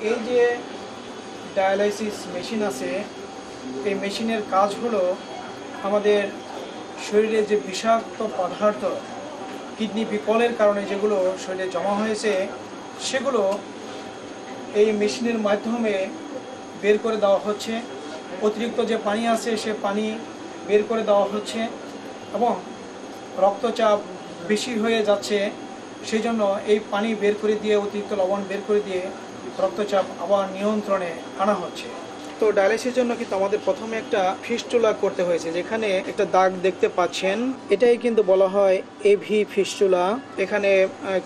এই যে dialysis machine আছে, এই মেশিনের কাজ হলো আমাদের শরীরে যে বিষাক্ত পদার্থ কিডনি বিকলের কারণে যেগুলো শরীরে জমা হয়েছে সেগুলো এই মেশিনের মাধ্যমে বের করে দেওয়া হচ্ছে। অতিরিক্ত যে পানি আছে সে পানি বের করে দেওয়া হচ্ছে এবং রক্তচাপ বেশি হয়ে যাচ্ছে, সেই জন্য এই পানি বের করে দিয়ে, অতিরিক্ত লবণ বের করে দিয়ে রক্তচাপ আবার নিয়ন্ত্রণে আনা হচ্ছে। তো ডায়ালিসিসের জন্য কিন্তু আমাদের প্রথমে একটা ফিস্টুলা করতে হয়েছে, যেখানে একটা দাগ দেখতে পাচ্ছেন, এটাই কিন্তু বলা হয় এভি ফিস্টুলা। এখানে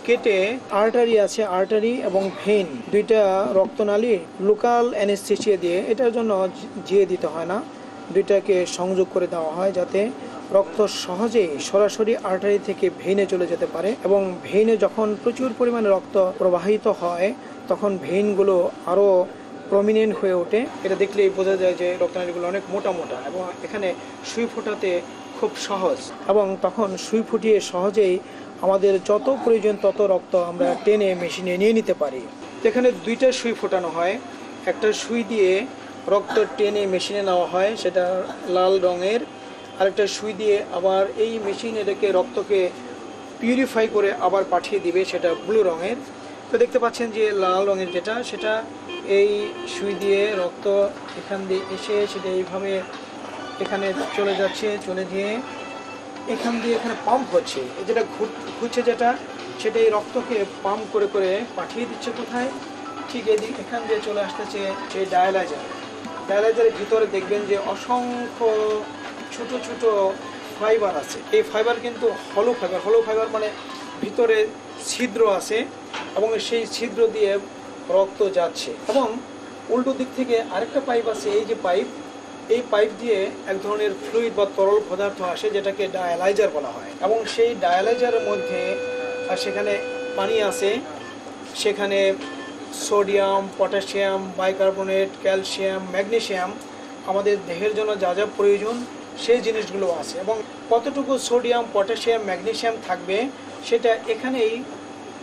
কেটে আর্টারি আছে, আর্টারি এবং ভেইন দুইটা রক্তনালী লোকাল অ্যানেস্থেসিয়া দিয়ে, এটার জন্য জিয়ে দিতে হয় না, দুইটাকে সংযোগ করে দেওয়া হয় যাতে রক্ত সহজেই সরাসরি আর্টারি থেকে ভেইনে চলে যেতে পারে। এবং ভেইনে যখন প্রচুর পরিমাণে রক্ত প্রবাহিত হয় তখন ভেইনগুলো আরও প্রমিনেন্ট হয়ে ওঠে। এটা দেখলেই বোঝা যায় যে রক্তনালীগুলো অনেক মোটা মোটা এবং এখানে সুই ফোটাতে খুব সহজ, এবং তখন সুই ফুটিয়ে সহজেই আমাদের যত প্রয়োজন তত রক্ত আমরা টেনে মেশিনে নিয়ে নিতে পারি। এখানে দুইটা সুই ফোটানো হয়, একটা সুই দিয়ে রক্ত টেনে মেশিনে নেওয়া হয়, সেটা লাল রঙের, আরেকটা সুই দিয়ে আবার এই মেশিন এটাকে রক্তকে পিউরিফাই করে আবার পাঠিয়ে দিবে, সেটা ব্লু রঙের। তো দেখতে পাচ্ছেন যে লাল রঙের যেটা, সেটা এই সুই দিয়ে রক্ত এখান দিয়ে এসে সেটা এইভাবে এখানে চলে যাচ্ছে, চলে গিয়ে এখান দিয়ে এখানে পাম্প হচ্ছে, যেটা ঘুরছে যেটা, সেটা এই রক্তকে পাম্প করে করে পাঠিয়ে দিচ্ছে কোথায়, ঠিক এদিকে এখান দিয়ে চলে আসতেছে সেই ডায়ালাইজার। ডায়ালাইজারের ভিতরে দেখবেন যে অসংখ্য ছোট ছোট ফাইবার আছে। এই ফাইবার কিন্তু হলো ফাইবার, হলো ফাইবার মানে ভিতরে ছিদ্র আছে এবং সেই ছিদ্র দিয়ে রক্ত যাচ্ছে। এবং উল্টো দিক থেকে আরেকটা পাইপ আছে, এই যে পাইপ, এই পাইপ দিয়ে এক ধরনের ফ্লুইড বা তরল পদার্থ আসে যেটাকে ডায়ালাইজার বলা হয়। এবং সেই ডায়ালাইজারের মধ্যে সেখানে পানি আছে, সেখানে sodium, potassium, bicarbonate, calcium, magnesium, আমাদের দেহের জন্য যা যা প্রয়োজন সেই জিনিসগুলো আছে। এবং কতটুকু সোডিয়াম, পটাশিয়াম, ম্যাগনেসিয়াম থাকবে সেটা এখানেই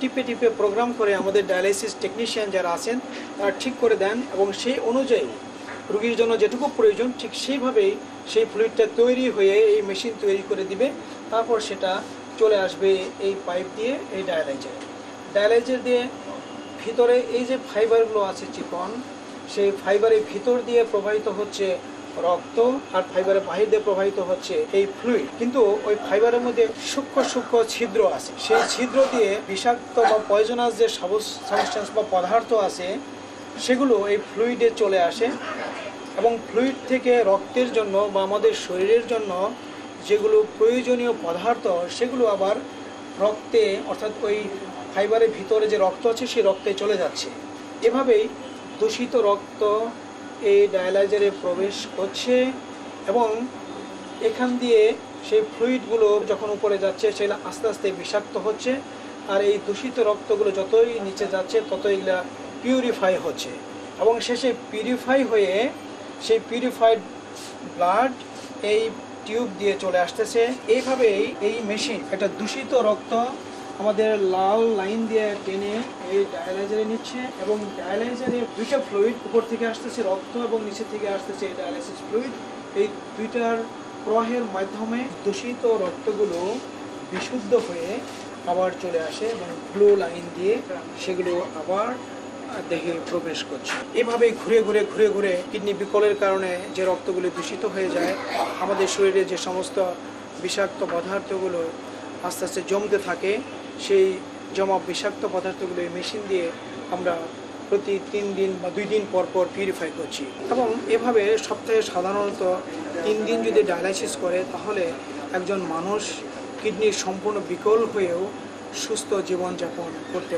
টিপে টিপে প্রোগ্রাম করে আমাদের ডায়ালাইসিস টেকনিশিয়ান যারা আছেন তারা ঠিক করে দেন, এবং সেই অনুযায়ী রোগীর জন্য যেটুকু প্রয়োজন ঠিক সেইভাবেই সেই ফ্লুইডটা তৈরি হয়ে এই মেশিন তৈরি করে দিবে। তারপর সেটা চলে আসবে এই পাইপ দিয়ে এই ডায়ালাইজার দিয়ে ভিতরে এই যে ফাইবারগুলো আছে চিকন, সেই ফাইবারের ভিতর দিয়ে প্রবাহিত হচ্ছে রক্ত, আর ফাইবারের বাহির দিয়ে প্রবাহিত হচ্ছে এই ফ্লুইড। কিন্তু ওই ফাইবারের মধ্যে সূক্ষ্ম সূক্ষ্ম ছিদ্র আছে, সেই ছিদ্র দিয়ে বিষাক্ত বা পয়জনাস যে সাবস্টেন্স বা পদার্থ আছে সেগুলো এই ফ্লুইডে চলে আসে, এবং ফ্লুইড থেকে রক্তের জন্য বা আমাদের শরীরের জন্য যেগুলো প্রয়োজনীয় পদার্থ সেগুলো আবার রক্তে, অর্থাৎ ওই ফাইবারের ভিতরে যে রক্ত আছে সেই রক্তে চলে যাচ্ছে। এভাবেই দূষিত রক্ত এই ডায়ালাইজারে প্রবেশ করছে এবং এখান দিয়ে সেই ফ্লুইডগুলো যখন উপরে যাচ্ছে সেগুলো আস্তে আস্তে বিষাক্ত হচ্ছে, আর এই দূষিত রক্তগুলো যতই নিচে যাচ্ছে ততই এগুলা পিউরিফাই হচ্ছে, এবং শেষে পিউরিফাই হয়ে সেই পিউরিফাইড ব্লাড এই টিউব দিয়ে চলে আসতেছে। এইভাবেই এই মেশিন একটা দূষিত রক্ত আমাদের লাল লাইন দিয়ে টেনে এই ডায়ালাইজারে নিচ্ছে, এবং ডায়ালাইজারে দুইটা ফ্লুইড, উপর থেকে আসতেছে রক্ত এবং নিচে থেকে আসতেছে ডায়ালাইসিস ফ্লুইড। এই দুইটার প্রবাহের মাধ্যমে দূষিত রক্তগুলো বিশুদ্ধ হয়ে আবার চলে আসে এবং ব্লু লাইন দিয়ে সেগুলো আবার দেহে প্রবেশ করছে। এভাবে ঘুরে ঘুরে ঘুরে ঘুরে কিডনি বিকলের কারণে যে রক্তগুলো দূষিত হয়ে যায়, আমাদের শরীরে যে সমস্ত বিষাক্ত পদার্থগুলো আস্তে আস্তে জমতে থাকে, সেই জমা বিষাক্ত পদার্থগুলো এই মেশিন দিয়ে আমরা প্রতি 3 দিন বা 2 দিন পর পর পিউরিফাই করছি। এবং এভাবে সপ্তাহে সাধারণত 3 দিন যদি ডায়ালাইসিস করে তাহলে একজন মানুষ কিডনির সম্পূর্ণ বিকল হয়েও সুস্থ জীবনযাপন করতে